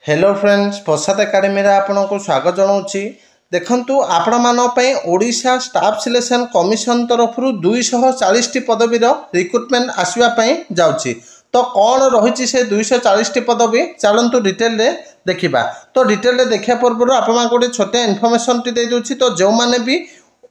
Hello friends, प्रसाद academy आपको स्वागत जनाऊँगी। देखंतु आपण मानपई ओडिशा स्टाफ सिलेक्शन कमिशन तरफ 240 पदवीर रिक्रुटमेंट आसवाई जाऊँगी। तो कौन रही से 240 पदवी चलतु डिटेल रे देखा। तो डिटेल रे देखा पूर्व आप गोटे छोटे इनफर्मेशन टी दे दूची। तो जो मैंने भी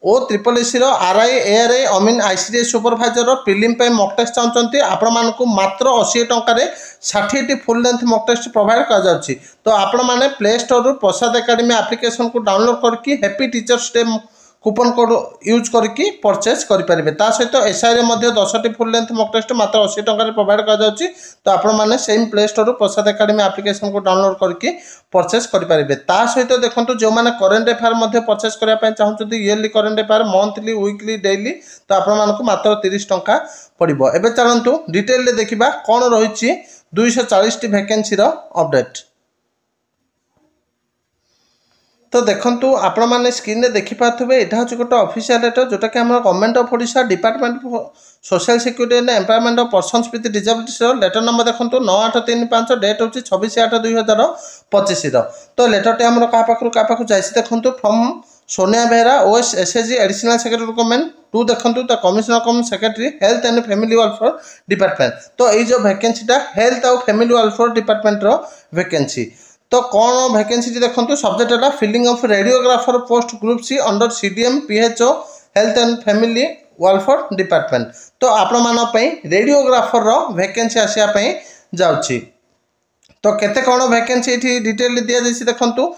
OSSC RI ARI अमीन ICDS supervisor prelim mock test चाहते आपण मानक मात्र 80 टंकार 60 full length mock test provide कर। तो आपण मैंने प्ले स्टोर रु प्रसाद एकेडमी एप्लिकेशन को डाउनलोड करके happy teachers day coupon code use करके परचेज करेंगे। ता सहित SI 10 full length mock test मात्र 80 टंकार प्रोवाइड कर। तो आपण मैंने same play store Prasad academy application को डाउनलोड करके परचेज करेंगे। ता सहित देखो जो मैंने करेन्ट अफेयर परचेज करने चाहते yearly current affair monthly weekly daily तो आप मात्र 30 टंका पड़ो। एवं चलतु डिटेल देखा कौन रही 240 वैकेंसी अपडेट। तो देखंतु आपण माने स्क्रीन रे देखि पाथबे एटा हछ गोटे ऑफिशियल लेटर जोटा कि हमर government of Odisha department social security and employment of persons with disabilities letter number देखंतु 9835 डेट होची 26/8/2025 तो लेटर टे हमर का पाखु जाइसी देखंतु from Sonia Behera OSSC additional secretary government to देखंतु the commissioner cum secretary health and family welfare department. तो ये जो वैकेंसीटा हेल्थ और फैमिली वेलफेयर डिपार्टमेंट रो वैकेंसी। तो कौन वैकेंसी देखो सब्जेक्ट है filling of radiographer post group C under CDM PHO health and family welfare department. तो आपण मानपई रेडियोग्राफर रो वैकेंसी आसियापई जाउची। तो केते कौन वैकेंसी एठी डिटेल दिया जैसी देखंतु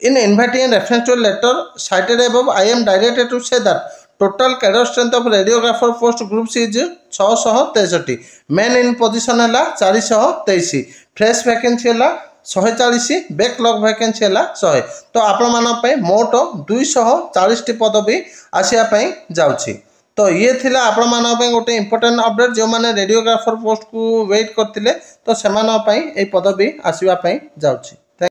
in inviting and reference to letter cited above I am directed to say that total cadre strength of radiographer post group C is 663 men in position है 423 फ्रेश वैकेंसी है 140 बैकलॉग वैकेंसी है 100। तो आपण मानपई मोट 240 पदवी आसियापई जाउची। तो ये थिला आपण मानपई गोटे इंपोर्टेंट अपडेट जो माने रेडियोग्राफर पोस्ट को वेट करथिले तो सेमानपई ए पदवी आसियापई जाउची।